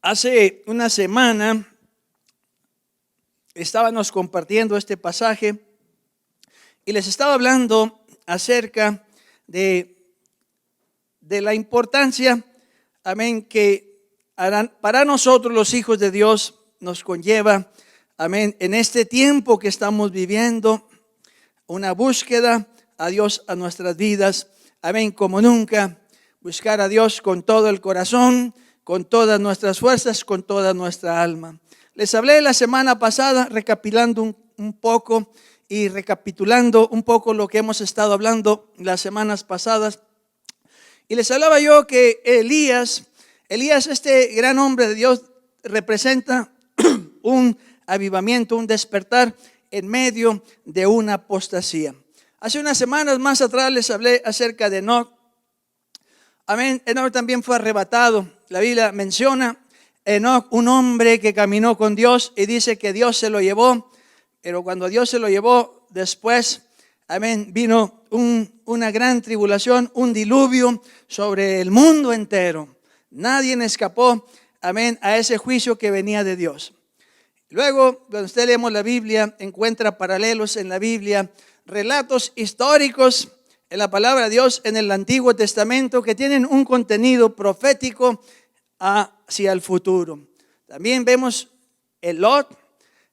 Hace una semana estábamos compartiendo este pasaje y les estaba hablando acerca de la importancia, amén, que para nosotros los hijos de Dios nos conlleva, amén, en este tiempo que estamos viviendo, una búsqueda a Dios a nuestras vidas, amén, como nunca, buscar a Dios con todo el corazón, con todas nuestras fuerzas, con toda nuestra alma. Les hablé la semana pasada recapitulando un poco y recapitulando un poco lo que hemos estado hablando las semanas pasadas. Y les hablaba yo que Elías, este gran hombre de Dios, representa un avivamiento, un despertar en medio de una apostasía. Hace unas semanas más atrás les hablé acerca de Enoc. Amén, Enoc también fue arrebatado. La Biblia menciona Enoc, un hombre que caminó con Dios, y dice que Dios se lo llevó, pero cuando Dios se lo llevó después, amén, vino una gran tribulación, un diluvio sobre el mundo entero. Nadie escapó, amén, a ese juicio que venía de Dios. Luego, cuando usted leemos la Biblia, encuentra paralelos en la Biblia, relatos históricos en la palabra de Dios en el Antiguo Testamento que tienen un contenido profético hacia el futuro. También vemos Lot.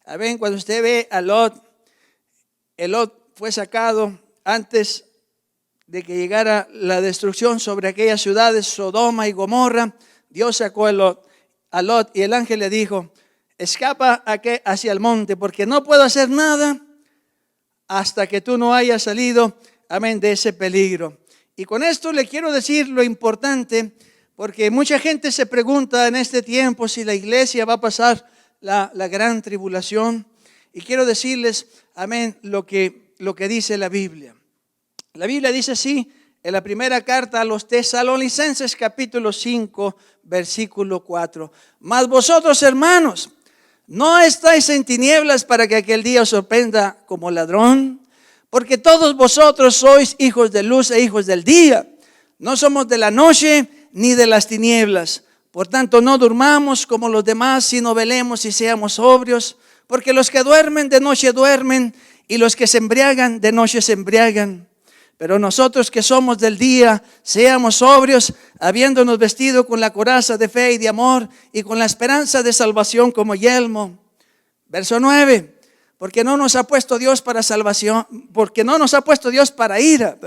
Amén, cuando usted ve a Lot fue sacado antes de que llegara la destrucción sobre aquellas ciudades, Sodoma y Gomorra. Dios sacó a Lot y el ángel le dijo: escapa hacia el monte, porque no puedo hacer nada hasta que tú no hayas salido, amén, de ese peligro. Y con esto le quiero decir lo importante, porque mucha gente se pregunta en este tiempo si la iglesia va a pasar la gran tribulación. Y quiero decirles, amén, lo que dice la Biblia. La Biblia dice así, en la primera carta a los Tesalonicenses, capítulo 5, versículo 4. Mas vosotros, hermanos, no estáis en tinieblas para que aquel día os sorprenda como ladrón, porque todos vosotros sois hijos de luz e hijos del día. No somos de la noche ni de las tinieblas. Por tanto, no durmamos como los demás, sino velemos y seamos sobrios. Porque los que duermen de noche duermen, y los que se embriagan de noche se embriagan. Pero nosotros que somos del día, seamos sobrios, habiéndonos vestido con la coraza de fe y de amor, y con la esperanza de salvación como yelmo. Verso 9. Porque no nos ha puesto Dios para salvación, porque no nos ha puesto Dios para ira,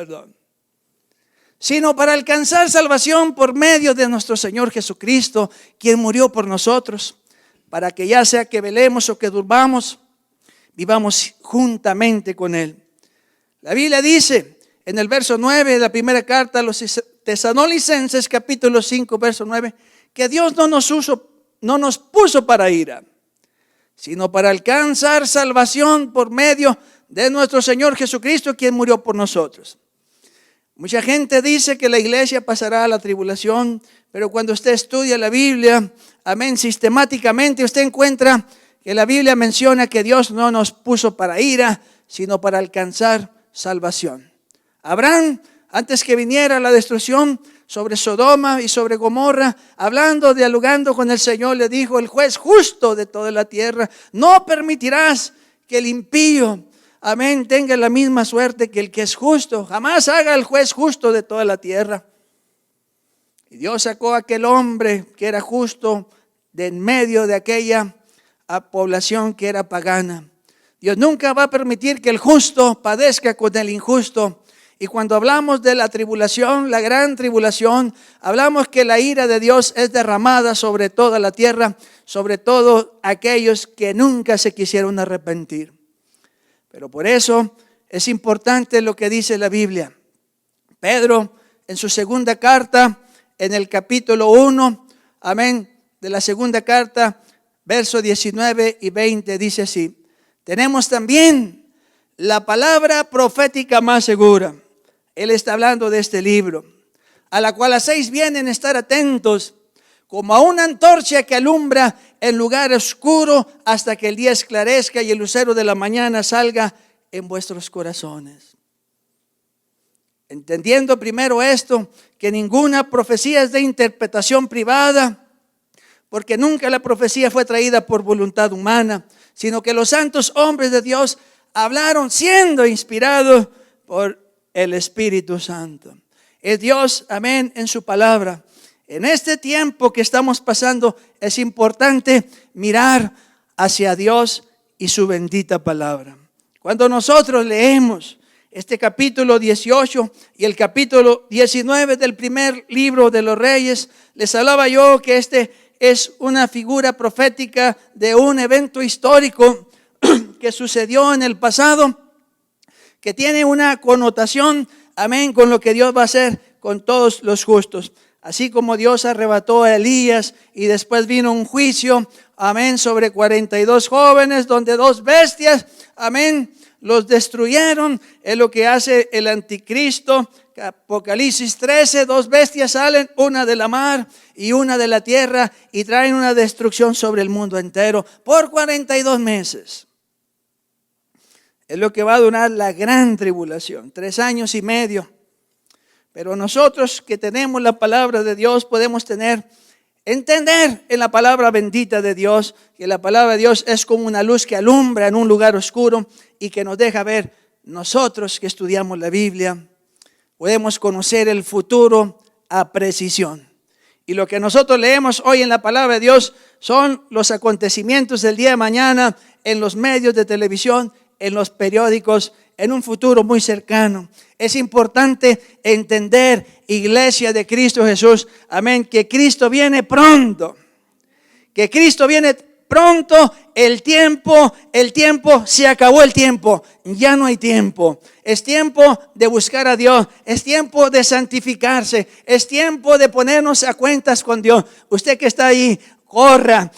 sino para alcanzar salvación por medio de nuestro Señor Jesucristo, quien murió por nosotros, para que ya sea que velemos o que durmamos, vivamos juntamente con Él. La Biblia dice en el verso 9 de la primera carta a los Tesalonicenses, capítulo 5, verso 9, que Dios no nos puso para ira, sino para alcanzar salvación por medio de nuestro Señor Jesucristo, quien murió por nosotros. Mucha gente dice que la iglesia pasará a la tribulación, pero cuando usted estudia la Biblia, amén, sistemáticamente usted encuentra que la Biblia menciona que Dios no nos puso para ira, sino para alcanzar salvación. Abraham, antes que viniera la destrucción sobre Sodoma y sobre Gomorra, dialogando con el Señor, le dijo: el juez justo de toda la tierra, no permitirás que el impío, amén, tenga la misma suerte que el que es justo. Jamás haga el juez justo de toda la tierra. Y Dios sacó a aquel hombre que era justo de en medio de aquella población que era pagana. Dios nunca va a permitir que el justo padezca con el injusto. Y cuando hablamos de la tribulación, la gran tribulación, hablamos que la ira de Dios es derramada sobre toda la tierra, sobre todo aquellos que nunca se quisieron arrepentir. Pero por eso es importante lo que dice la Biblia. Pedro, en su segunda carta, en el capítulo 1, amén, de la segunda carta, versos 19 y 20, dice así: tenemos también la palabra profética más segura. Él está hablando de este libro, a la cual hacéis bien en estar atentos, como a una antorcha que alumbra en lugar oscuro hasta que el día esclarezca y el lucero de la mañana salga en vuestros corazones. Entendiendo primero esto, que ninguna profecía es de interpretación privada, porque nunca la profecía fue traída por voluntad humana, sino que los santos hombres de Dios hablaron siendo inspirados por el Espíritu Santo. Es Dios, amén, en su palabra. En este tiempo que estamos pasando es importante mirar hacia Dios y su bendita palabra. Cuando nosotros leemos este capítulo 18 y el capítulo 19 del primer libro de los Reyes, les hablaba yo que este es una figura profética de un evento histórico que sucedió en el pasado, que tiene una connotación, amén, con lo que Dios va a hacer con todos los justos. Así como Dios arrebató a Elías y después vino un juicio, amén, sobre 42 jóvenes, donde 2 bestias, amén, los destruyeron. Es lo que hace el anticristo. Apocalipsis 13, 2 bestias salen, una de la mar y una de la tierra, y traen una destrucción sobre el mundo entero por 42 meses. Es lo que va a durar la gran tribulación, 3 años y medio. Pero nosotros que tenemos la palabra de Dios podemos entender en la palabra bendita de Dios, que la palabra de Dios es como una luz que alumbra en un lugar oscuro y que nos deja ver. Nosotros que estudiamos la Biblia podemos conocer el futuro a precisión. Y lo que nosotros leemos hoy en la palabra de Dios son los acontecimientos del día de mañana en los medios de televisión, en los periódicos, en un futuro muy cercano. Es importante entender, iglesia de Cristo Jesús, amén, que Cristo viene pronto. Que Cristo viene pronto. El tiempo, se acabó el tiempo. Ya no hay tiempo. Es tiempo de buscar a Dios. Es tiempo de santificarse. Es tiempo de ponernos a cuentas con Dios. Usted que está ahí, corra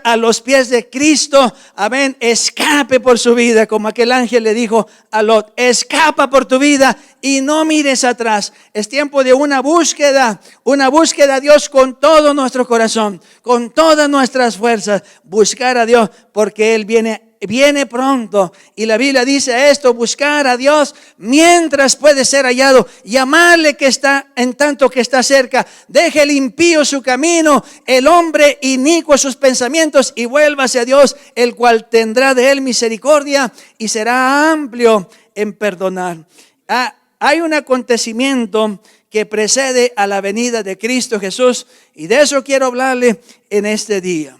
a los pies de Cristo, amén, escape por su vida, como aquel ángel le dijo a Lot: escapa por tu vida y no mires atrás. Es tiempo de una búsqueda a Dios con todo nuestro corazón, con todas nuestras fuerzas, buscar a Dios, porque Él viene pronto. Y la Biblia dice esto: buscar a Dios mientras puede ser hallado, llamarle en tanto que está cerca. Deje el impío su camino, el hombre inicuo sus pensamientos, y vuélvase a Dios, el cual tendrá de él misericordia y será amplio en perdonar. Hay un acontecimiento que precede a la venida de Cristo Jesús, y de eso quiero hablarle en este día.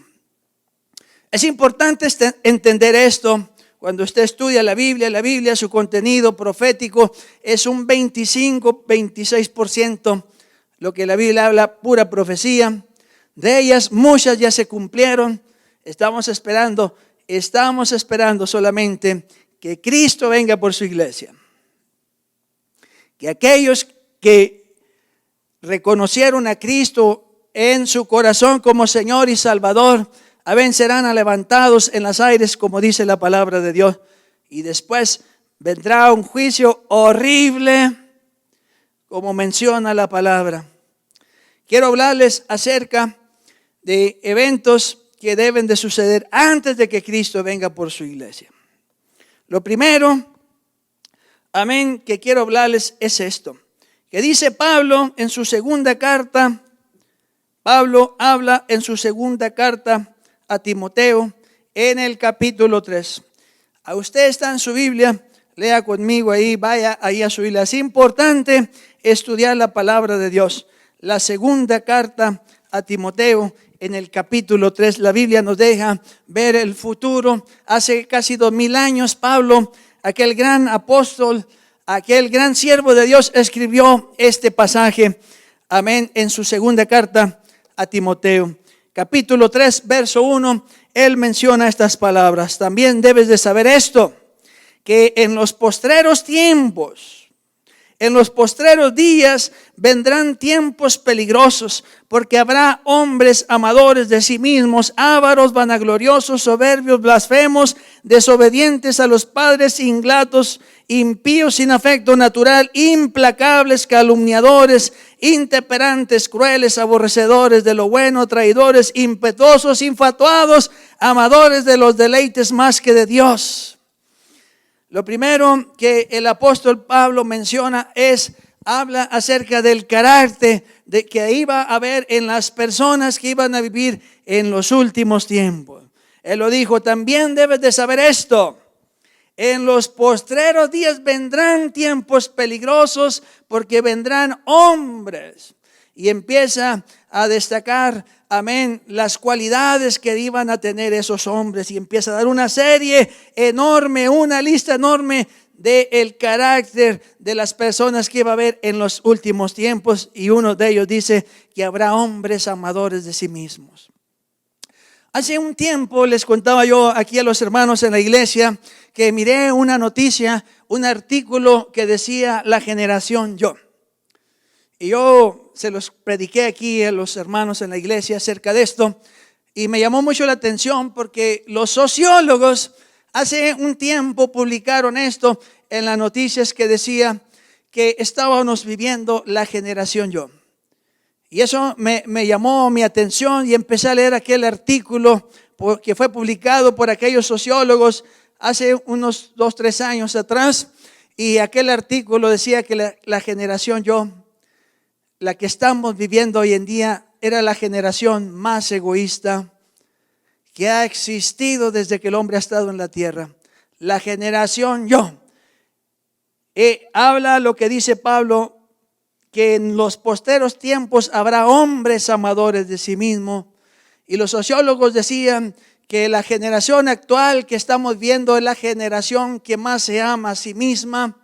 Es importante entender esto. Cuando usted estudia la Biblia, su contenido profético es un 25-26%, lo que la Biblia habla, pura profecía. De ellas muchas ya se cumplieron. Estamos esperando solamente que Cristo venga por su iglesia. Que aquellos que reconocieron a Cristo en su corazón como Señor y Salvador, amén, serán levantados en los aires, como dice la palabra de Dios. Y después vendrá un juicio horrible, como menciona la palabra. Quiero hablarles acerca de eventos que deben de suceder antes de que Cristo venga por su iglesia. Lo primero, amén, que quiero hablarles es esto, que dice Pablo en su segunda carta. Pablo habla en su segunda carta a Timoteo en el capítulo 3. A usted está en su Biblia, lea conmigo ahí, vaya ahí a su Biblia. Es importante estudiar la palabra de Dios. La segunda carta a Timoteo en el capítulo 3, la Biblia nos deja ver el futuro. Hace casi 2000 años Pablo, aquel gran apóstol, aquel gran siervo de Dios, escribió este pasaje, amén, en su segunda carta a Timoteo. Capítulo 3, verso 1, él menciona estas palabras. También debes de saber esto, que en los postreros tiempos, en los postreros días vendrán tiempos peligrosos, porque habrá hombres amadores de sí mismos, ávaros, vanagloriosos, soberbios, blasfemos, desobedientes a los padres, ingratos, impíos sin afecto natural, implacables, calumniadores, intemperantes, crueles, aborrecedores de lo bueno, traidores, impetuosos, infatuados, amadores de los deleites más que de Dios. Lo primero que el apóstol Pablo menciona habla acerca del carácter de que iba a haber en las personas que iban a vivir en los últimos tiempos. Él lo dijo, también debes de saber esto. En los postreros días vendrán tiempos peligrosos, porque vendrán hombres. Y empieza a destacar, amén, las cualidades que iban a tener esos hombres. Y empieza a dar una serie enorme, una lista enorme del carácter de las personas que iba a haber en los últimos tiempos. Y uno de ellos dice que habrá hombres amadores de sí mismos. Hace un tiempo les contaba yo aquí a los hermanos en la iglesia que miré una noticia, un artículo que decía la generación yo. Y yo se los prediqué aquí a los hermanos en la iglesia acerca de esto. Y me llamó mucho la atención porque los sociólogos hace un tiempo publicaron esto en las noticias que decía que estábamos viviendo la generación yo. Y eso me llamó mi atención y empecé a leer aquel artículo que fue publicado por aquellos sociólogos hace unos 2-3 años atrás. Y aquel artículo decía que la generación yo, la que estamos viviendo hoy en día, era la generación más egoísta que ha existido desde que el hombre ha estado en la tierra. La generación yo. Habla lo que dice Pablo, que en los posteros tiempos habrá hombres amadores de sí mismo. Y los sociólogos decían que la generación actual que estamos viendo es la generación que más se ama a sí misma.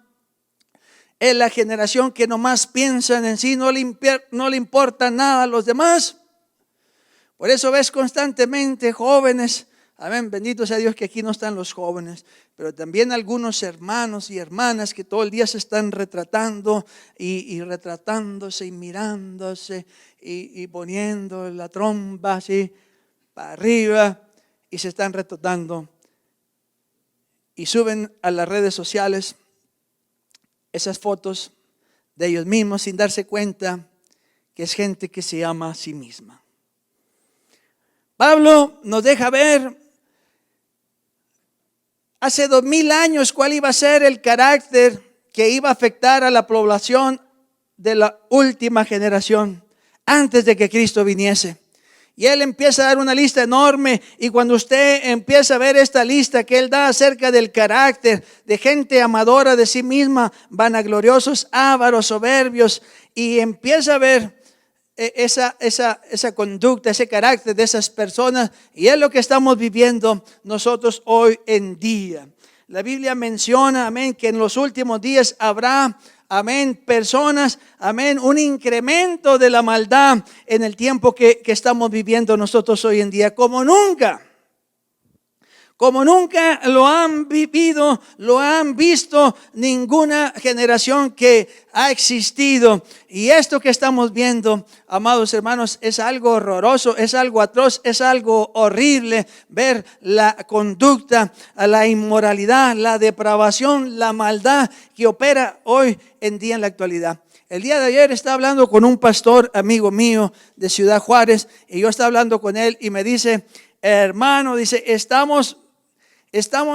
Es la generación que nomás piensan en sí, no le importa nada a los demás. Por eso ves constantemente jóvenes, amén, bendito sea Dios que aquí no están los jóvenes, pero también algunos hermanos y hermanas que todo el día se están retratando y retratándose y mirándose y poniendo la trompa así para arriba y se están retratando y suben a las redes sociales esas fotos de ellos mismos sin darse cuenta que es gente que se ama a sí misma. Pablo nos deja ver hace 2000 años cuál iba a ser el carácter que iba a afectar a la población de la última generación antes de que Cristo viniese. Y él empieza a dar una lista enorme, y cuando usted empieza a ver esta lista que él da acerca del carácter de gente amadora de sí misma, vanagloriosos, ávaros, soberbios, y empieza a ver esa conducta, ese carácter de esas personas, y es lo que estamos viviendo nosotros hoy en día. La Biblia menciona, amén, que en los últimos días habrá, amén, personas, amén, un incremento de la maldad en el tiempo que estamos viviendo nosotros hoy en día, como nunca. como nunca lo han vivido, lo han visto ninguna generación que ha existido. Y esto que estamos viendo, amados hermanos, es algo horroroso, es algo atroz, es algo horrible. Ver la conducta, la inmoralidad, la depravación, la maldad que opera hoy en día en la actualidad. El día de ayer estaba hablando con un pastor amigo mío de Ciudad Juárez, y yo estaba hablando con él y me dice: hermano, dice, estamos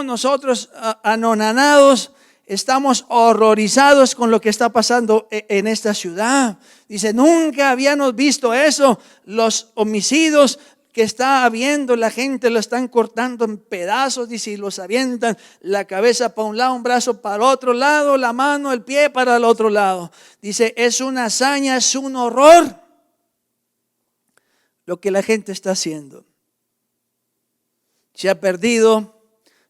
nosotros anonadados, estamos horrorizados con lo que está pasando en esta ciudad. Dice, nunca habíamos visto eso, los homicidios que está habiendo, la gente lo están cortando en pedazos, dice, y los avientan, la cabeza para un lado, un brazo para el otro lado, la mano, el pie para el otro lado. Dice, es una hazaña, es un horror lo que la gente está haciendo. Se ha perdido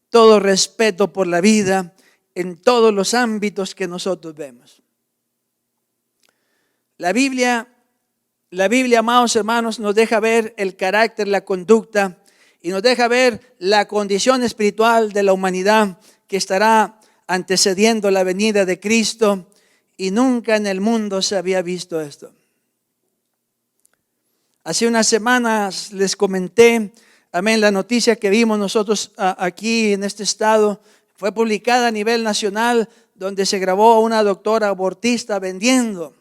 todo respeto por la vida en todos los ámbitos que nosotros vemos. La Biblia, amados hermanos, nos deja ver el carácter, la conducta, y nos deja ver la condición espiritual de la humanidad que estará antecediendo la venida de Cristo, y nunca en el mundo se había visto esto. Hace unas semanas les comenté, amén, la noticia que vimos nosotros aquí en este estado. Fue publicada a nivel nacional, donde se grabó a una doctora abortista vendiendo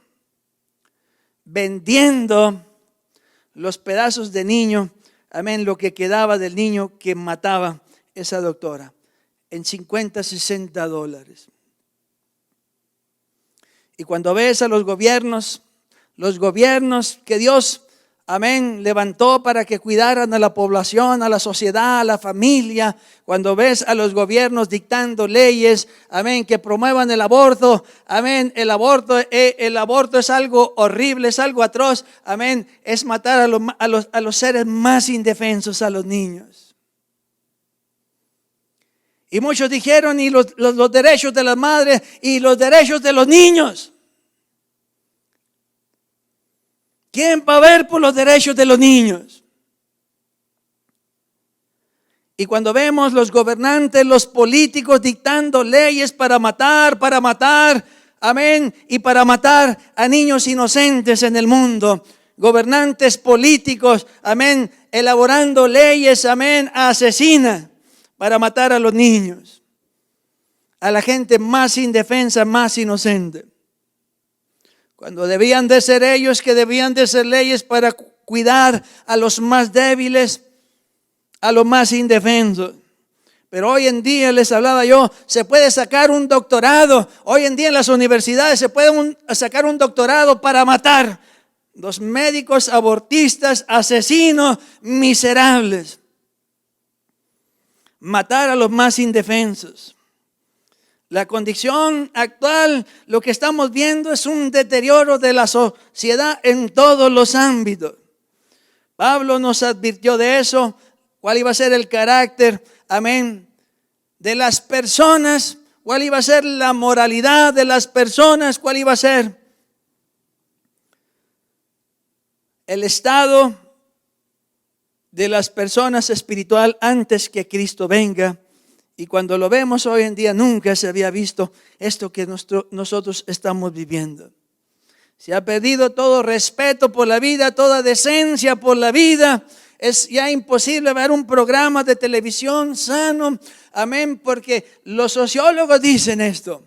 los pedazos de niño, amén, lo que quedaba del niño que mataba esa doctora, en $50-$60. Y cuando ves a los gobiernos que Dios, amén, levantó para que cuidaran a la población, a la sociedad, a la familia. Cuando ves a los gobiernos dictando leyes, amén, que promuevan el aborto, amén, el aborto es algo horrible, es algo atroz, amén, es matar a los seres más indefensos, a los niños. Y muchos dijeron, y los derechos de las madres y los derechos de los niños. ¿Quién va a ver por los derechos de los niños? Y cuando vemos los gobernantes, los políticos dictando leyes para matar, amén, y para matar a niños inocentes en el mundo, gobernantes políticos, amén, elaborando leyes, amén, asesinas para matar a los niños, a la gente más indefensa, más inocente. Cuando debían de ser ellos, que debían de ser leyes para cuidar a los más débiles, a los más indefensos. Pero hoy en día, les hablaba yo, se puede sacar un doctorado. Hoy en día en las universidades se puede sacar un doctorado para matar. Los médicos abortistas, asesinos, miserables. Matar a los más indefensos. La condición actual, lo que estamos viendo es un deterioro de la sociedad en todos los ámbitos. Pablo nos advirtió de eso, cuál iba a ser el carácter, amén, de las personas, cuál iba a ser la moralidad de las personas, cuál iba a ser el estado de las personas espiritual antes que Cristo venga. Y cuando lo vemos hoy en día, nunca se había visto esto que nosotros estamos viviendo. Se ha perdido todo respeto por la vida, toda decencia por la vida. Es ya imposible ver un programa de televisión sano, amén, porque los sociólogos dicen esto,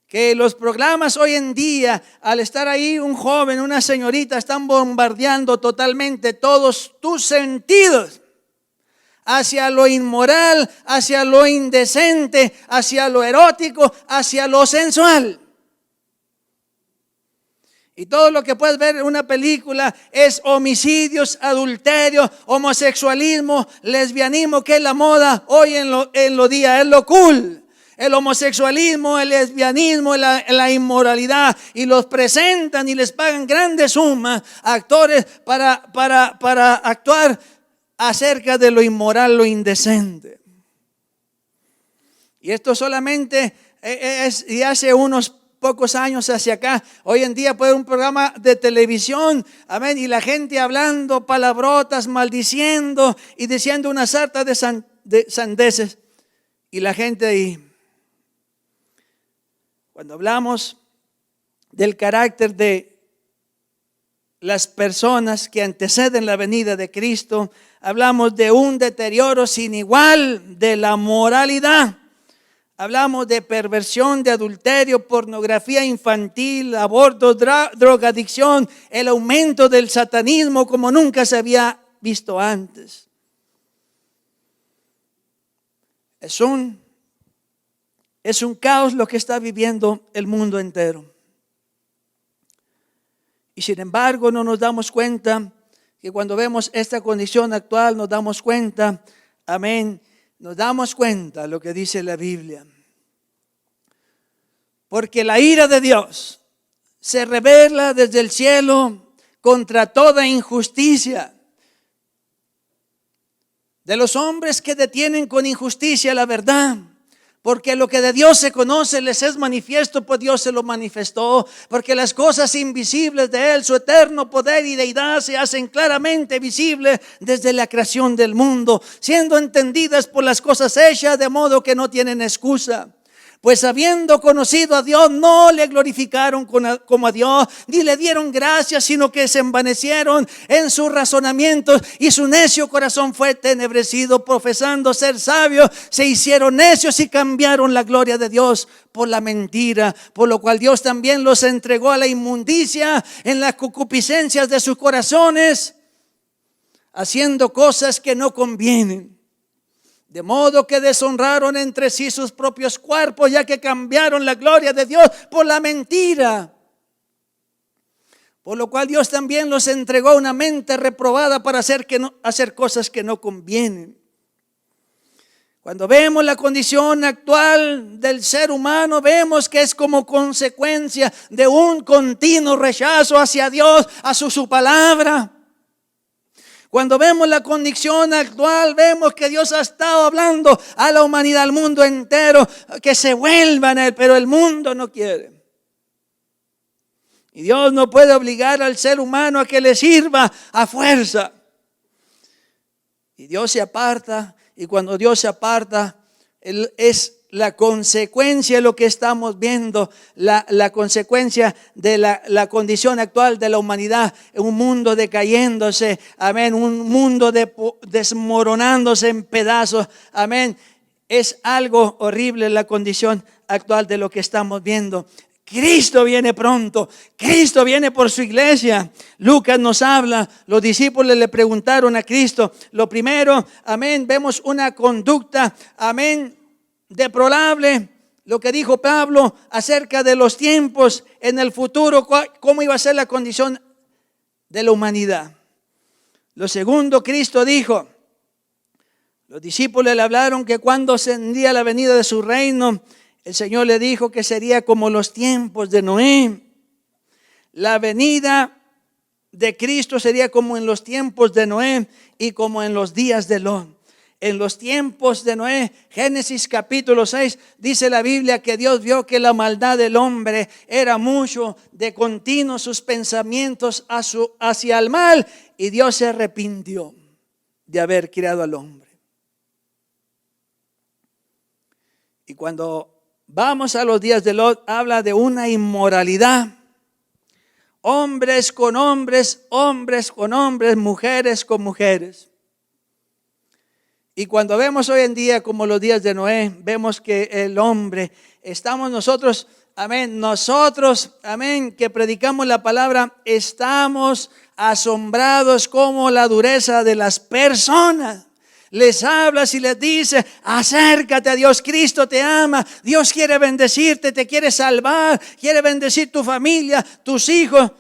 que los programas hoy en día, al estar ahí un joven, una señorita, están bombardeando totalmente todos tus sentidos hacia lo inmoral, hacia lo indecente, hacia lo erótico, hacia lo sensual. Y todo lo que puedes ver en una película es homicidios, adulterio, homosexualismo, lesbianismo, que es la moda hoy en los días, es lo cool. El homosexualismo, el lesbianismo, la inmoralidad, y los presentan y les pagan grandes sumas a actores para actuar acerca de lo inmoral, lo indecente. Y esto solamente es y hace unos pocos años hacia acá. Hoy en día puede un programa de televisión, amén, y la gente hablando palabrotas, maldiciendo y diciendo una sarta de sandeces y la gente ahí. Cuando hablamos del carácter de las personas que anteceden la venida de Cristo, hablamos de un deterioro sin igual de la moralidad. Hablamos de perversión, de adulterio, pornografía infantil, aborto, drogadicción, el aumento del satanismo como nunca se había visto antes. Es un caos lo que está viviendo el mundo entero. Y sin embargo no nos damos cuenta que cuando vemos esta condición actual nos damos cuenta, amén, nos damos cuenta de lo que dice la Biblia. Porque la ira de Dios se revela desde el cielo contra toda injusticia de los hombres que detienen con injusticia la verdad. Porque lo que de Dios se conoce les es manifiesto, pues Dios se lo manifestó. Porque las cosas invisibles de Él, su eterno poder y deidad, se hacen claramente visibles desde la creación del mundo, siendo entendidas por las cosas hechas, de modo que no tienen excusa. Pues habiendo conocido a Dios, no le glorificaron como a Dios, ni le dieron gracias, sino que se envanecieron en sus razonamientos, y su necio corazón fue tenebrecido. Profesando ser sabios, se hicieron necios y cambiaron la gloria de Dios por la mentira, por lo cual Dios también los entregó a la inmundicia en las concupiscencias de sus corazones, haciendo cosas que no convienen. De modo que deshonraron entre sí sus propios cuerpos, ya que cambiaron la gloria de Dios por la mentira. Por lo cual Dios también los entregó a una mente reprobada para hacer cosas que no convienen. Cuando vemos la condición actual del ser humano, vemos que es como consecuencia de un continuo rechazo hacia Dios, a su palabra. Cuando vemos la condición actual, vemos que Dios ha estado hablando a la humanidad, al mundo entero, que se vuelvan a Él, pero el mundo no quiere. Y Dios no puede obligar al ser humano a que le sirva a fuerza. Y Dios se aparta, y cuando Dios se aparta, es la consecuencia de lo que estamos viendo, la consecuencia de la condición actual de la humanidad, un mundo decayéndose, amén, un mundo desmoronándose en pedazos, amén. Es algo horrible la condición actual de lo que estamos viendo. Cristo viene pronto, Cristo viene por su iglesia. Lucas nos habla, los discípulos le preguntaron a Cristo, lo primero, amén, vemos una conducta, amén, deplorable, lo que dijo Pablo acerca de los tiempos en el futuro, cómo iba a ser la condición de la humanidad. Lo segundo, Cristo dijo, los discípulos le hablaron que cuando ascendía la venida de su reino, el Señor le dijo que sería como los tiempos de Noé. La venida de Cristo sería como en los tiempos de Noé y como en los días de Lot. En los tiempos de Noé, Génesis capítulo 6, dice la Biblia que Dios vio que la maldad del hombre era mucho, de continuo sus pensamientos hacia el mal, y Dios se arrepintió de haber creado al hombre. Y cuando vamos a los días de Lot, habla de una inmoralidad. Hombres con hombres, hombres con hombres, mujeres con mujeres. Y cuando vemos hoy en día como los días de Noé, vemos que el hombre, estamos nosotros, amén, que predicamos la palabra, estamos asombrados como la dureza de las personas. Les hablas y les dices, acércate a Dios, Cristo te ama, Dios quiere bendecirte, te quiere salvar, quiere bendecir tu familia, tus hijos.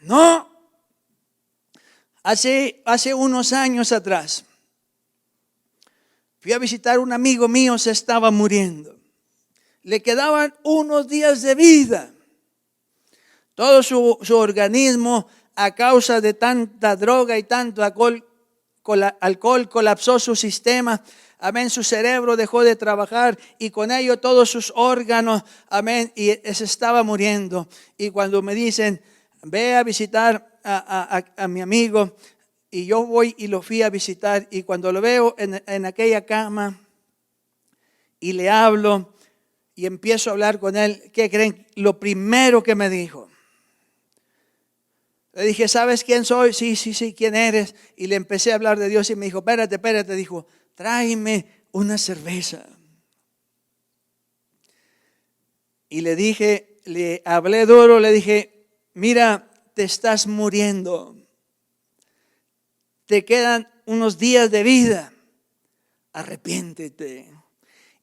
No. Hace unos años atrás, fui a visitar a un amigo mío, se estaba muriendo. Le quedaban unos días de vida. Todo su organismo, a causa de tanta droga y tanto alcohol colapsó su sistema. Amén, su cerebro dejó de trabajar y con ello todos sus órganos, amén, y se estaba muriendo. Y cuando me dicen, ve a visitar a mi amigo, y yo voy y lo fui a visitar, y cuando lo veo en aquella cama y le hablo y empiezo a hablar con él, ¿qué creen? Lo primero que me dijo, le dije, ¿sabes quién soy? Sí, ¿quién eres? Y le empecé a hablar de Dios y me dijo, espérate, dijo, tráeme una cerveza. Y le dije, le hablé duro, le dije, mira, te estás muriendo. Te quedan unos días de vida. Arrepiéntete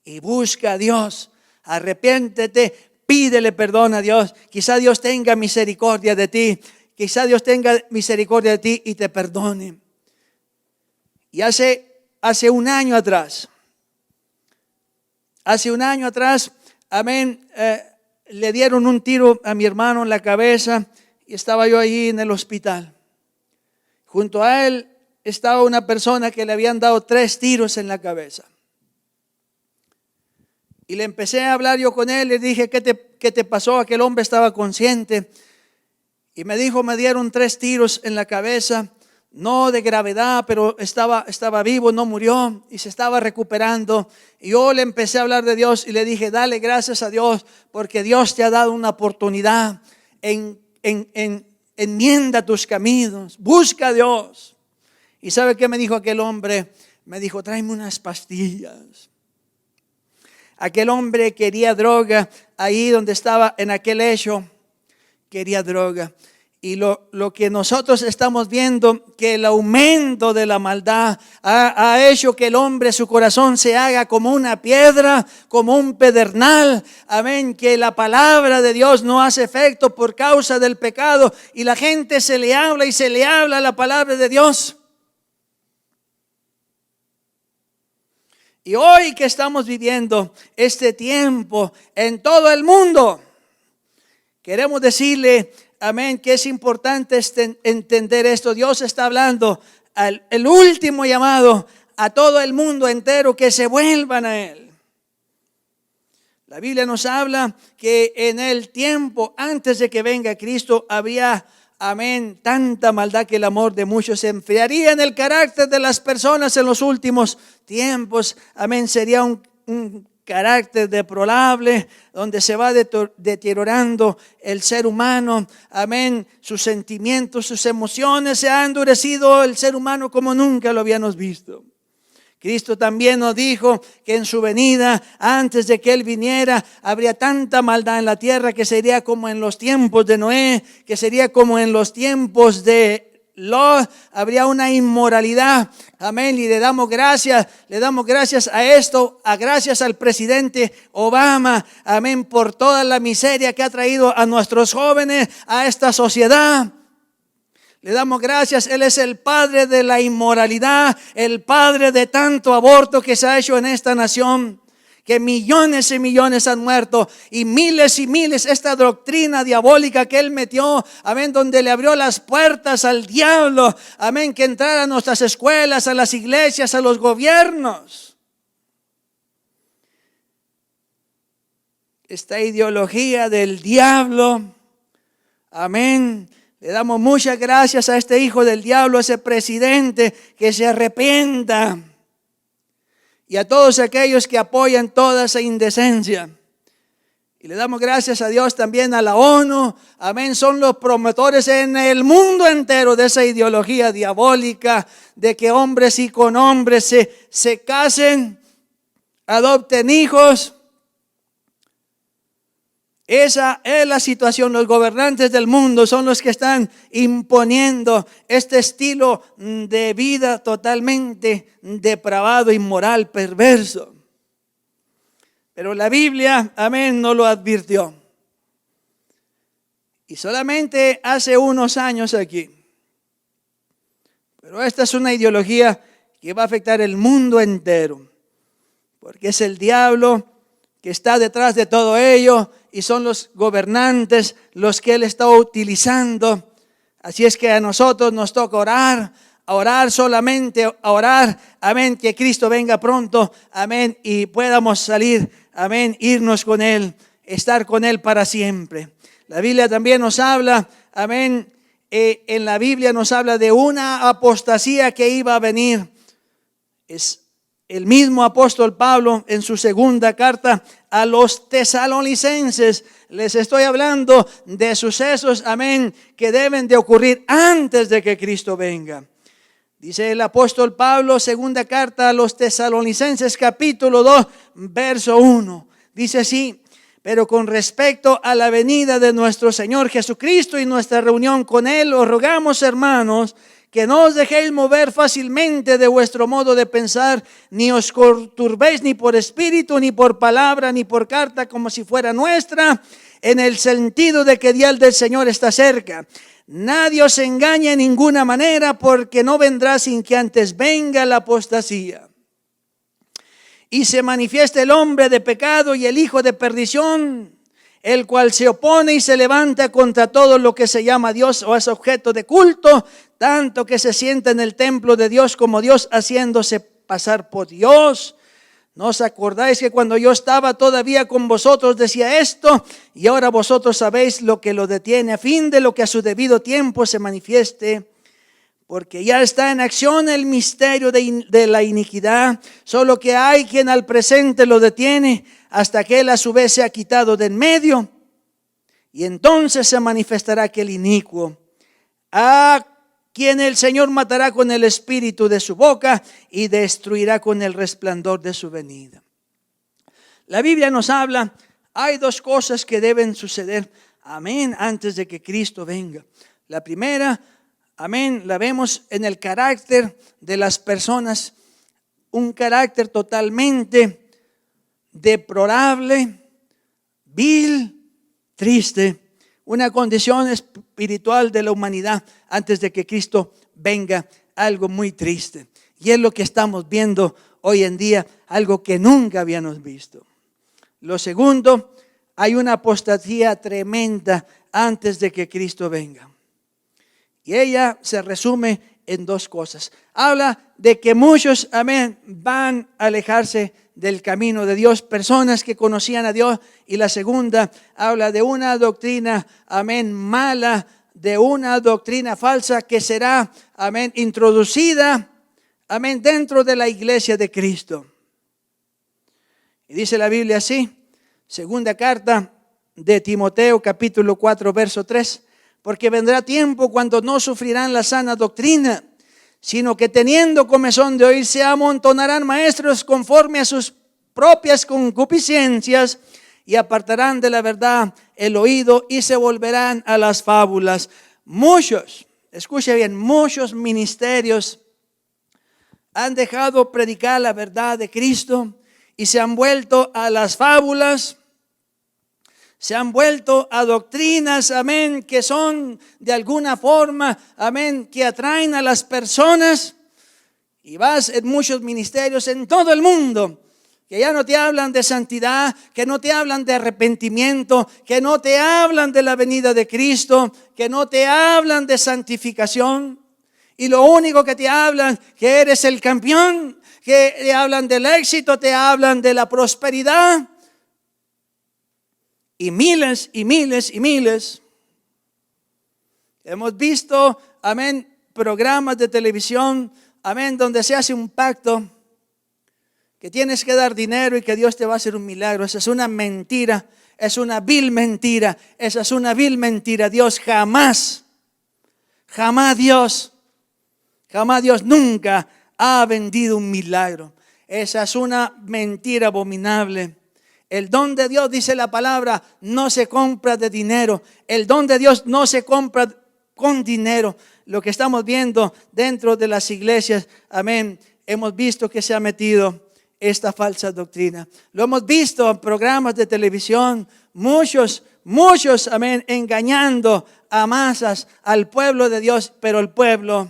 y busca a Dios. Arrepiéntete, pídele perdón a Dios. Quizá Dios tenga misericordia de ti. Quizá Dios tenga misericordia de ti y te perdone. Y hace un año atrás, amén, le dieron un tiro a mi hermano en la cabeza y estaba yo ahí en el hospital. Junto a él estaba una persona que le habían dado 3 tiros en la cabeza. Y le empecé a hablar yo con él, le dije, ¿qué te pasó? Aquel hombre estaba consciente. Y me dijo, me dieron 3 tiros en la cabeza, no de gravedad, pero estaba vivo, no murió y se estaba recuperando. Y yo le empecé a hablar de Dios y le dije, dale gracias a Dios porque Dios te ha dado una oportunidad. Enmienda tus caminos, busca a Dios. ¿Y sabe qué me dijo aquel hombre? Me dijo, tráeme unas pastillas. Aquel hombre quería droga ahí donde estaba en aquel hecho. Quería droga. Y lo que nosotros estamos viendo, que el aumento de la maldad ha hecho que el hombre, su corazón se haga como una piedra, como un pedernal. Amén, que la palabra de Dios no hace efecto por causa del pecado. Y la gente se le habla la palabra de Dios. Y hoy que estamos viviendo este tiempo en todo el mundo, queremos decirle, amén, que es importante entender esto. Dios está hablando el último llamado a todo el mundo entero que se vuelvan a Él. La Biblia nos habla que en el tiempo antes de que venga Cristo había, amén, tanta maldad que el amor de muchos se enfriaría en el carácter de las personas en los últimos tiempos. Amén, sería un carácter deplorable, donde se va deteriorando el ser humano. Amén, sus sentimientos, sus emociones, se ha endurecido el ser humano como nunca lo habíamos visto. Cristo también nos dijo que en su venida, antes de que Él viniera, habría tanta maldad en la tierra que sería como en los tiempos de Noé, que sería como en los tiempos de Lot. Habría una inmoralidad. Amén. Y le damos gracias a esto, gracias al presidente Obama. Amén. Por toda la miseria que ha traído a nuestros jóvenes, a esta sociedad. Le damos gracias, Él es el padre de la inmoralidad, el padre de tanto aborto que se ha hecho en esta nación, que millones y millones han muerto y miles, esta doctrina diabólica que Él metió, amén, donde le abrió las puertas al diablo, amén, que entrara a nuestras escuelas, a las iglesias, a los gobiernos. Esta ideología del diablo, amén. Le damos muchas gracias a este hijo del diablo, a ese presidente, que se arrepienta. Y a todos aquellos que apoyan toda esa indecencia. Y le damos gracias a Dios también a la ONU. Amén, son los promotores en el mundo entero de esa ideología diabólica, de que hombres y con hombres se casen, adopten hijos. Esa es la situación. Los gobernantes del mundo son los que están imponiendo este estilo de vida totalmente depravado, inmoral, perverso. Pero la Biblia, amén, no lo advirtió. Y solamente hace unos años aquí. Pero esta es una ideología que va a afectar el mundo entero. Porque es el diablo que está detrás de todo ello. Y son los gobernantes los que Él está utilizando. Así es que a nosotros nos toca orar solamente, a orar, amén, que Cristo venga pronto, amén, y podamos salir, amén, irnos con Él, estar con Él para siempre. La Biblia también nos habla, amén, en la Biblia nos habla de una apostasía que iba a venir. Es el mismo apóstol Pablo en su segunda carta a los tesalonicenses. Les estoy hablando de sucesos, amén, que deben de ocurrir antes de que Cristo venga. Dice el apóstol Pablo, segunda carta a los tesalonicenses, capítulo 2, verso 1. Dice así: pero con respecto a la venida de nuestro Señor Jesucristo y nuestra reunión con Él, os rogamos, hermanos, que no os dejéis mover fácilmente de vuestro modo de pensar, ni os conturbéis ni por espíritu, ni por palabra, ni por carta, como si fuera nuestra, en el sentido de que el día del Señor está cerca. Nadie os engañe en ninguna manera, porque no vendrá sin que antes venga la apostasía y se manifiesta el hombre de pecado y el hijo de perdición, el cual se opone y se levanta contra todo lo que se llama Dios o es objeto de culto, tanto que se sienta en el templo de Dios como Dios, haciéndose pasar por Dios. ¿No os acordáis que cuando yo estaba todavía con vosotros decía esto? Y ahora vosotros sabéis lo que lo detiene, a fin de lo que a su debido tiempo se manifieste. Porque ya está en acción el misterio de la iniquidad, solo que hay quien al presente lo detiene, hasta que él a su vez se ha quitado de en medio. Y entonces se manifestará aquel inicuo, a quien el Señor matará con el espíritu de su boca y destruirá con el resplandor de su venida. La Biblia nos habla, hay dos cosas que deben suceder, amén, antes de que Cristo venga. La primera, amén, la vemos en el carácter de las personas, un carácter totalmente deplorable, vil, triste, una condición espiritual de la humanidad antes de que Cristo venga, algo muy triste. Y es lo que estamos viendo hoy en día, algo que nunca habíamos visto. Lo segundo, hay una apostasía tremenda antes de que Cristo venga. Y ella se resume en dos cosas. Habla de que muchos, amén, van a alejarse del camino de Dios, personas que conocían a Dios. Y la segunda, habla de una doctrina, amén, mala, de una doctrina falsa que será, amén, introducida, amén, dentro de la iglesia de Cristo. Y dice la Biblia así, segunda carta de Timoteo, capítulo 4, verso 3. Porque vendrá tiempo cuando no sufrirán la sana doctrina, sino que teniendo comezón de oír se amontonarán maestros conforme a sus propias concupiscencias y apartarán de la verdad el oído y se volverán a las fábulas. Muchos, escuche bien, muchos ministerios han dejado predicar la verdad de Cristo y se han vuelto a las fábulas. Se han vuelto a doctrinas, amén, que son de alguna forma, amén, que atraen a las personas. Y vas en muchos ministerios en todo el mundo, que ya no te hablan de santidad, que no te hablan de arrepentimiento, que no te hablan de la venida de Cristo, que no te hablan de santificación. Y lo único que te hablan, que eres el campeón, que te hablan del éxito, te hablan de la prosperidad. Y miles y miles y miles. Hemos visto, amén, programas de televisión, amén, donde se hace un pacto que tienes que dar dinero y que Dios te va a hacer un milagro. Esa es una mentira, es una vil mentira, esa es una vil mentira. Dios jamás Dios nunca ha vendido un milagro. Esa es una mentira abominable. El don de Dios, dice la palabra, no se compra de dinero. El don de Dios no se compra con dinero. Lo que estamos viendo dentro de las iglesias, amén, hemos visto que se ha metido esta falsa doctrina. Lo hemos visto en programas de televisión, muchos, amén, engañando a masas, al pueblo de Dios, pero el pueblo,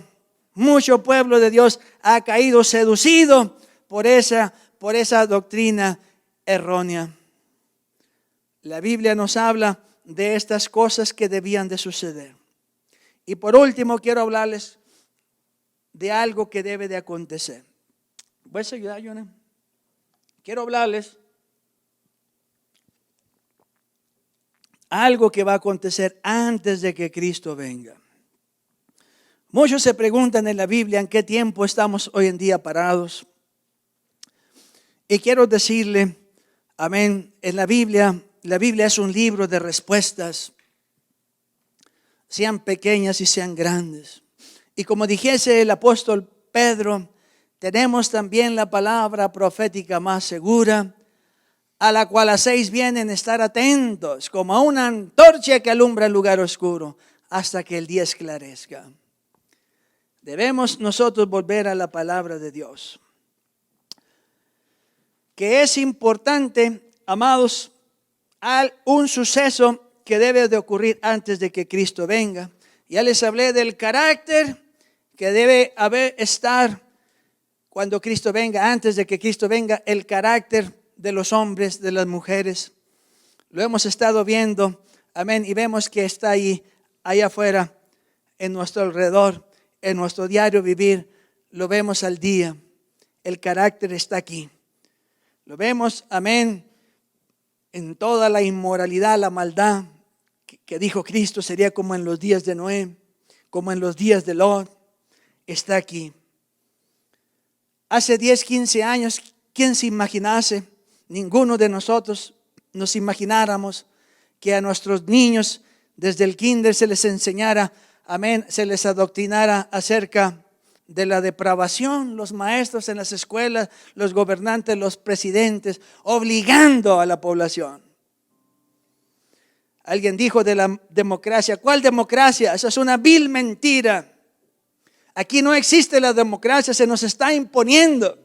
mucho pueblo de Dios ha caído seducido por esa doctrina errónea. La Biblia nos habla de estas cosas que debían de suceder. Y por último quiero hablarles de algo que debe de acontecer. ¿Puedes ayudar, Jonah? Quiero hablarles algo que va a acontecer antes de que Cristo venga. Muchos se preguntan en la Biblia en qué tiempo estamos hoy en día parados. Y quiero decirle, amén, en la Biblia es un libro de respuestas, sean pequeñas y sean grandes. Y como dijese el apóstol Pedro, tenemos también la palabra profética más segura, a la cual hacéis bien en estar atentos, como a una antorcha que alumbra el lugar oscuro, hasta que el día esclarezca. Debemos nosotros volver a la palabra de Dios. Que es importante, amados, un suceso que debe de ocurrir antes de que Cristo venga. Ya les hablé del carácter que debe estar cuando Cristo venga, antes de que Cristo venga, el carácter de los hombres, de las mujeres. Lo hemos estado viendo, amén, y vemos que está ahí afuera, en nuestro alrededor, en nuestro diario vivir, lo vemos al día. El carácter está aquí. Lo vemos, amén, en toda la inmoralidad, la maldad que dijo Cristo sería como en los días de Noé, como en los días de Lot, está aquí. Hace 10, 15 años, ¿quién se imaginase? Ninguno de nosotros nos imagináramos que a nuestros niños desde el kinder se les enseñara, amén, se les adoctrinara acerca de la depravación, los maestros en las escuelas, los gobernantes, los presidentes, obligando a la población. Alguien dijo de la democracia, ¿cuál democracia? Esa es una vil mentira. Aquí no existe la democracia, se nos está imponiendo.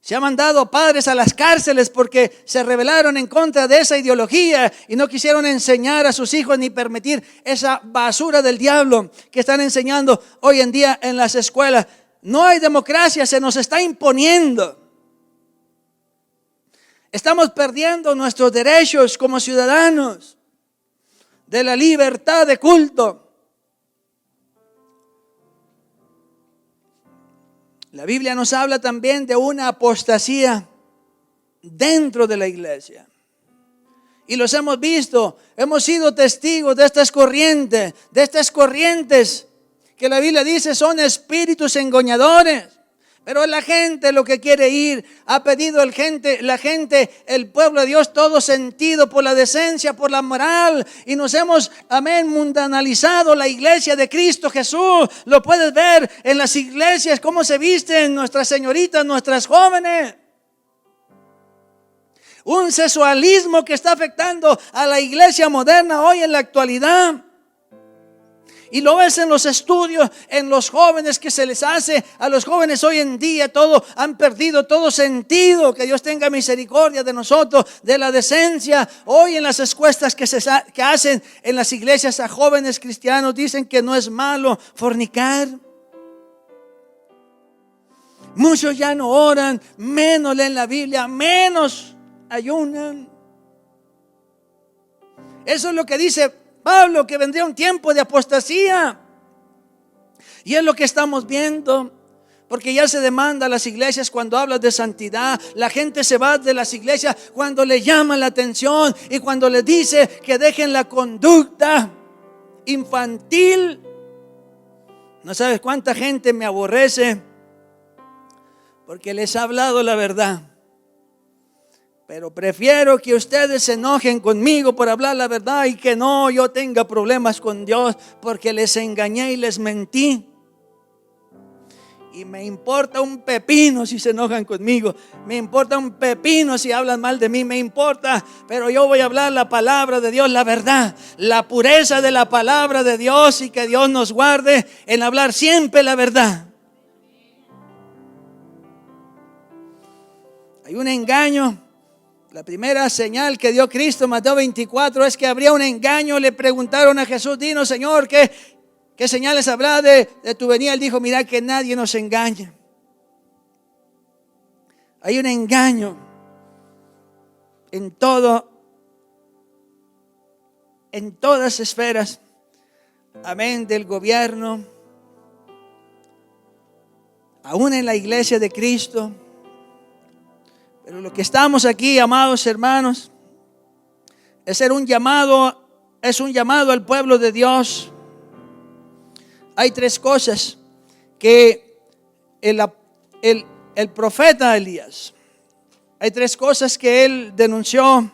Se ha mandado padres a las cárceles porque se rebelaron en contra de esa ideología y no quisieron enseñar a sus hijos ni permitir esa basura del diablo que están enseñando hoy en día en las escuelas. No hay democracia, se nos está imponiendo. Estamos perdiendo nuestros derechos como ciudadanos de la libertad de culto. La Biblia nos habla también de una apostasía dentro de la iglesia. Y los hemos visto, hemos sido testigos de estas corrientes que la Biblia dice son espíritus engañadores. Pero la gente lo que quiere ir, ha pedido la gente, el pueblo de Dios, todo sentido por la decencia, por la moral. Y nos hemos, amén, mundanalizado la iglesia de Cristo Jesús. Lo puedes ver en las iglesias, cómo se visten nuestras señoritas, nuestras jóvenes. Un sexualismo que está afectando a la iglesia moderna hoy en la actualidad. Y lo ves en los estudios, en los jóvenes que se les hace, a los jóvenes hoy en día han perdido todo sentido. Que Dios tenga misericordia de nosotros, de la decencia. Hoy en las encuestas que hacen en las iglesias a jóvenes cristianos dicen que no es malo fornicar. Muchos ya no oran, menos leen la Biblia, menos ayunan. Eso es lo que dice Pablo, que vendría un tiempo de apostasía. Y es lo que estamos viendo. Porque ya se demanda a las iglesias cuando hablas de santidad. La gente se va de las iglesias cuando le llama la atención y cuando les dice que dejen la conducta infantil. No sabes cuánta gente me aborrece porque les he hablado la verdad. Pero prefiero que ustedes se enojen conmigo por hablar la verdad y que no yo tenga problemas con Dios porque les engañé y les mentí. Y me importa un pepino si se enojan conmigo. Me importa un pepino si hablan mal de mí. Me importa, pero yo voy a hablar la palabra de Dios, la verdad, la pureza de la palabra de Dios, y que Dios nos guarde en hablar siempre la verdad. Hay un engaño. La primera señal que dio Cristo, Mateo 24, es que habría un engaño. Le preguntaron a Jesús, dinos Señor, ¿qué señales habrá de tu venida? Él dijo, mira que nadie nos engañe. Hay un engaño en todas esferas, amén, del gobierno, aún en la iglesia de Cristo. Pero lo que estamos aquí, amados hermanos, es un llamado al pueblo de Dios hay tres cosas que el profeta Elías, hay tres cosas que él denunció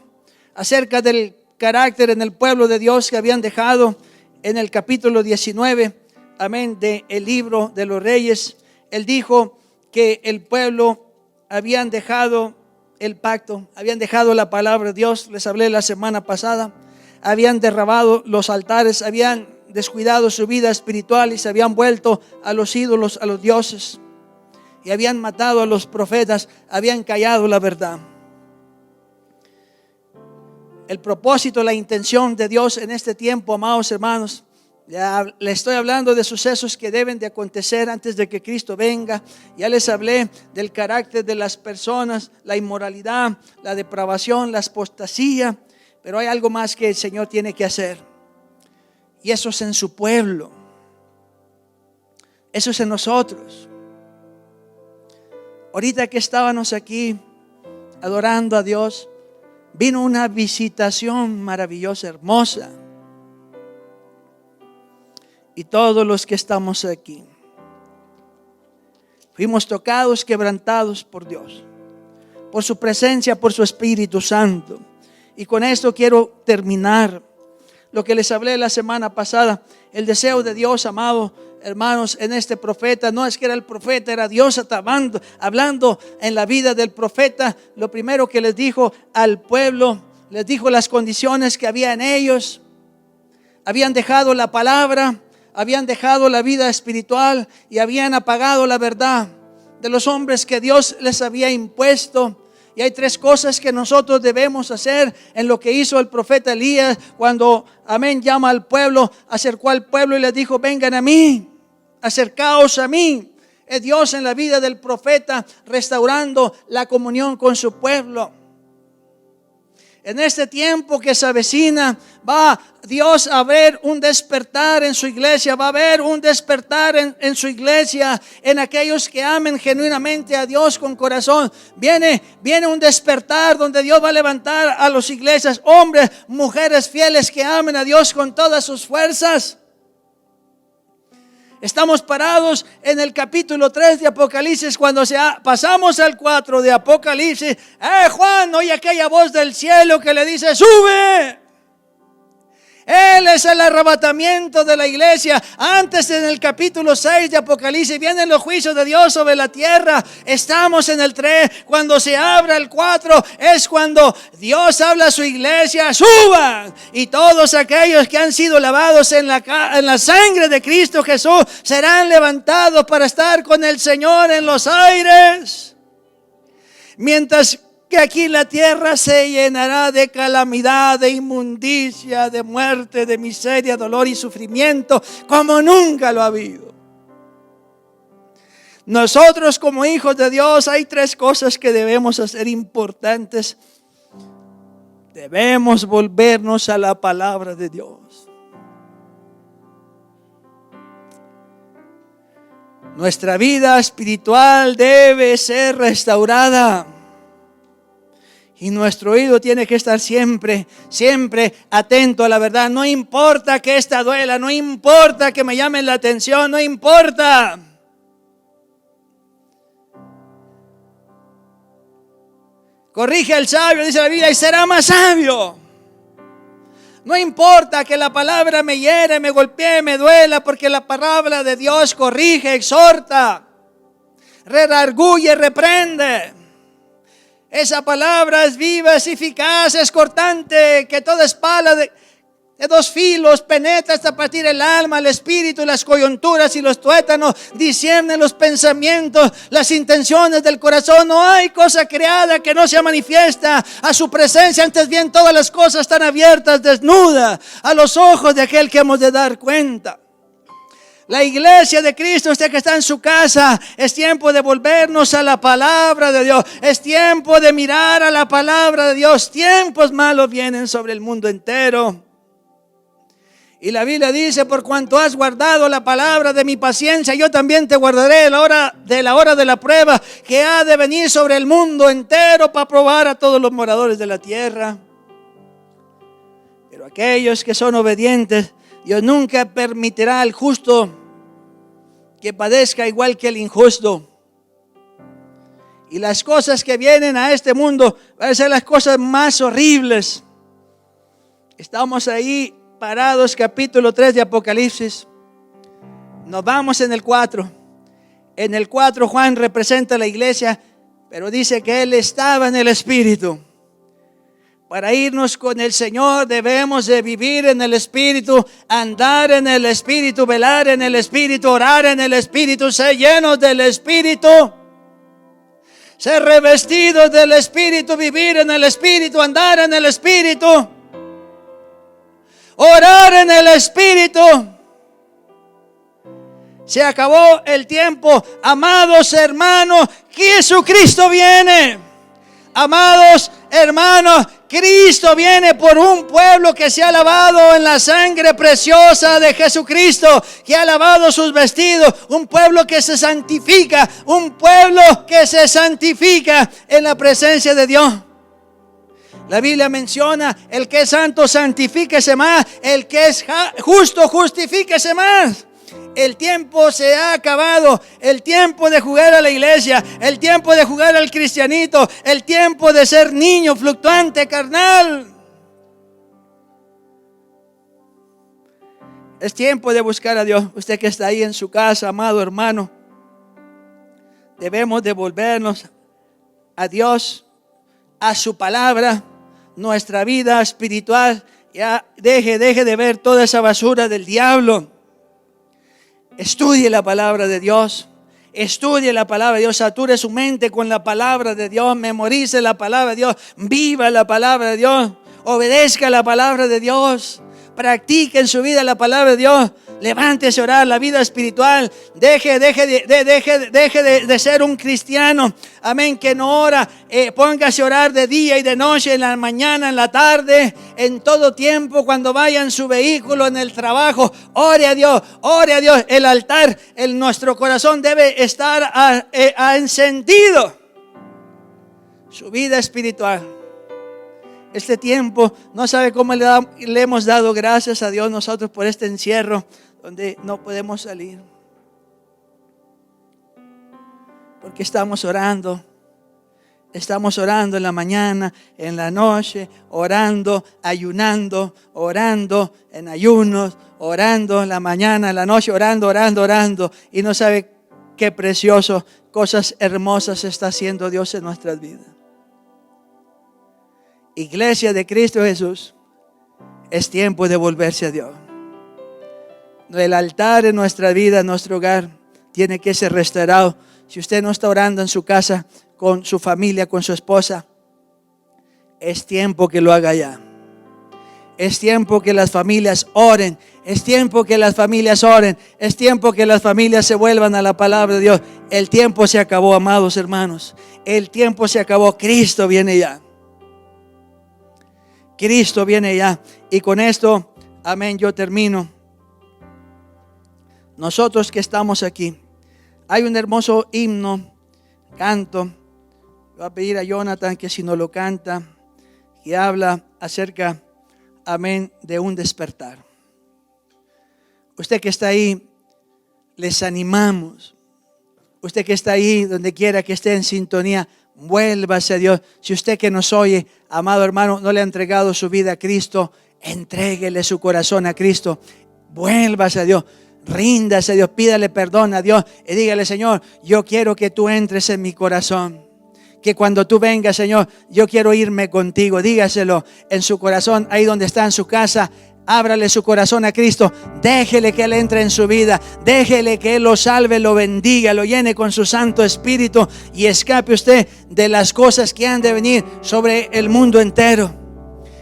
acerca del carácter en el pueblo de Dios que habían dejado en el capítulo 19, amén, del libro de los Reyes. Él dijo que el pueblo habían dejado el pacto, habían dejado la palabra de Dios. Les hablé la semana pasada. Habían derrabado los altares, habían descuidado su vida espiritual y se habían vuelto a los ídolos, a los dioses, y habían matado a los profetas, habían callado la verdad. El propósito, la intención de Dios en este tiempo, amados hermanos, ya le estoy hablando de sucesos que deben de acontecer antes de que Cristo venga. Ya les hablé del carácter de las personas, la inmoralidad, la depravación, la apostasía. Pero hay algo más que el Señor tiene que hacer. Y eso es en su pueblo. Eso es en nosotros. Ahorita que estábamos aquí adorando a Dios, vino una visitación maravillosa, hermosa. Y todos los que estamos aquí fuimos tocados, quebrantados por Dios, por su presencia, por su Espíritu Santo. Y con esto quiero terminar lo que les hablé la semana pasada. El deseo de Dios, amados hermanos, en este profeta, no es que era el profeta, era Dios hablando en la vida del profeta. Lo primero que les dijo al pueblo, les dijo las condiciones que había en ellos. Habían dejado la palabra, habían dejado la vida espiritual y habían apagado la verdad de los hombres que Dios les había impuesto. Y hay tres cosas que nosotros debemos hacer en lo que hizo el profeta Elías cuando, amén, llama al pueblo, acercó al pueblo y les dijo: vengan a mí, acercaos a mí. Es Dios en la vida del profeta restaurando la comunión con su pueblo. En este tiempo que se avecina, va Dios a ver un despertar en su iglesia. Va a haber un despertar en su iglesia, en aquellos que amen genuinamente a Dios con corazón. Viene un despertar donde Dios va a levantar a las iglesias, hombres, mujeres fieles que amen a Dios con todas sus fuerzas. Estamos parados en el capítulo 3 de Apocalipsis. Cuando pasamos al 4 de Apocalipsis, Juan oye aquella voz del cielo que le dice: sube. Él es el arrebatamiento de la iglesia. Antes, en el capítulo 6 de Apocalipsis, vienen los juicios de Dios sobre la tierra. Estamos en el 3. Cuando se abra el 4 es cuando Dios habla a su iglesia: suban. Y todos aquellos que han sido lavados en la sangre de Cristo Jesús serán levantados para estar con el Señor en los aires. Mientras que aquí la tierra se llenará de calamidad, de inmundicia, de muerte, de miseria, dolor y sufrimiento, como nunca lo ha habido. Nosotros, como hijos de Dios, hay tres cosas que debemos hacer importantes. Debemos volvernos a la palabra de Dios. Nuestra vida espiritual debe ser restaurada. Y nuestro oído tiene que estar siempre atento a la verdad. No importa que esta duela, no importa que me llamen la atención, no importa. Corrige al sabio, dice la Biblia, y será más sabio. No importa que la palabra me hiere, me golpee, me duela, porque la palabra de Dios corrige, exhorta, redarguye, reprende. Esa palabra es viva, es eficaz, es cortante, que toda espada de dos filos penetra hasta partir el alma, el espíritu, las coyunturas y los tuétanos, discierne los pensamientos, las intenciones del corazón. No hay cosa creada que no sea manifiesta a su presencia, antes bien todas las cosas están abiertas, desnudas a los ojos de aquel que hemos de dar cuenta. La iglesia de Cristo, usted que está en su casa, es tiempo de volvernos a la palabra de Dios. Es tiempo de mirar a la palabra de Dios. Tiempos malos vienen sobre el mundo entero. Y la Biblia dice: por cuanto has guardado la palabra de mi paciencia, yo también te guardaré de la hora de la prueba que ha de venir sobre el mundo entero para probar a todos los moradores de la tierra. Pero aquellos que son obedientes, Dios nunca permitirá al justo que padezca igual que el injusto. Y las cosas que vienen a este mundo van a ser las cosas más horribles. Estamos ahí parados, capítulo 3 de Apocalipsis. Nos vamos en el 4. En el 4 Juan representa a la iglesia, pero dice que él estaba en el Espíritu. Para irnos con el Señor debemos de vivir en el Espíritu, andar en el Espíritu, velar en el Espíritu, orar en el Espíritu, ser llenos del Espíritu, ser revestidos del Espíritu, vivir en el Espíritu, andar en el Espíritu, orar en el Espíritu. Se acabó el tiempo, amados hermanos, Jesucristo viene. Amados hermanos, Cristo viene por un pueblo que se ha lavado en la sangre preciosa de Jesucristo, que ha lavado sus vestidos, un pueblo que se santifica, un pueblo que se santifica en la presencia de Dios. La Biblia menciona: el que es santo, santifíquese más; el que es justo, justifíquese más. El tiempo se ha acabado, el tiempo de jugar a la iglesia, el tiempo de jugar al cristianito, el tiempo de ser niño fluctuante, carnal. Es tiempo de buscar a Dios. Usted que está ahí en su casa, amado hermano, debemos devolvernos a Dios, a su palabra, nuestra vida espiritual. Ya deje de ver toda esa basura del diablo. Estudie la palabra de Dios. Estudie la palabra de Dios. Sature su mente con la palabra de Dios. Memorice la palabra de Dios. Viva la palabra de Dios. Obedezca la palabra de Dios. Practique en su vida la palabra de Dios. Levántese a orar, la vida espiritual. Deje de ser un cristiano, amén, que no ora. Póngase a orar de día y de noche, en la mañana, en la tarde, en todo tiempo, cuando vaya en su vehículo, en el trabajo. Ore a Dios, ore a Dios. El altar en nuestro corazón debe estar encendido. Su vida espiritual. Este tiempo, no sabe cómo le hemos dado gracias a Dios nosotros por este encierro donde no podemos salir. Porque estamos orando en la mañana, en la noche, orando, ayunando, orando en ayunos, orando en la mañana, en la noche, orando. Y no sabe qué precioso, cosas hermosas está haciendo Dios en nuestras vidas. Iglesia de Cristo Jesús, es tiempo de volverse a Dios. El altar en nuestra vida, en nuestro hogar, tiene que ser restaurado. Si usted no está orando en su casa, con su familia, con su esposa, es tiempo que lo haga ya. Es tiempo que las familias oren. Es tiempo que las familias oren. Es tiempo que las familias se vuelvan a la palabra de Dios. El tiempo se acabó, amados hermanos. El tiempo se acabó. Cristo viene ya. Cristo viene ya. Y con esto, amén, yo termino. Nosotros que estamos aquí, hay un hermoso himno, canto. Voy a pedir a Jonathan que si no lo canta, que habla acerca, amén, de un despertar. Usted que está ahí, les animamos. Usted que está ahí, donde quiera que esté en sintonía, vuélvase a Dios. Si usted que nos oye, amado hermano, no le ha entregado su vida a Cristo, entréguele su corazón a Cristo. Vuélvase a Dios. Ríndase a Dios, pídale perdón a Dios y dígale: Señor, yo quiero que tú entres en mi corazón. Que cuando tú vengas, Señor, yo quiero irme contigo. Dígaselo en su corazón, ahí donde está en su casa. Ábrale su corazón a Cristo. Déjele que Él entre en su vida. Déjele que Él lo salve, lo bendiga, lo llene con su Santo Espíritu. Y escape usted de las cosas que han de venir sobre el mundo entero.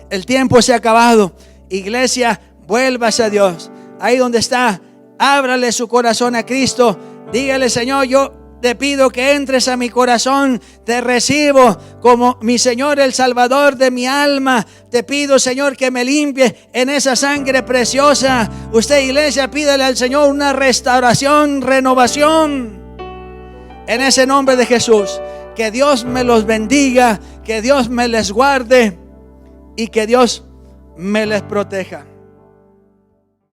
El tiempo se ha acabado. Iglesia, vuélvase a Dios. Ahí donde está, ábrale su corazón a Cristo. Dígale: Señor, yo te pido que entres a mi corazón. Te recibo como mi Señor, el Salvador de mi alma. Te pido, Señor, que me limpie en esa sangre preciosa. Usted, iglesia, pídale al Señor una restauración, renovación. En ese nombre de Jesús. Que Dios me los bendiga. Que Dios me les guarde. Y que Dios me les proteja.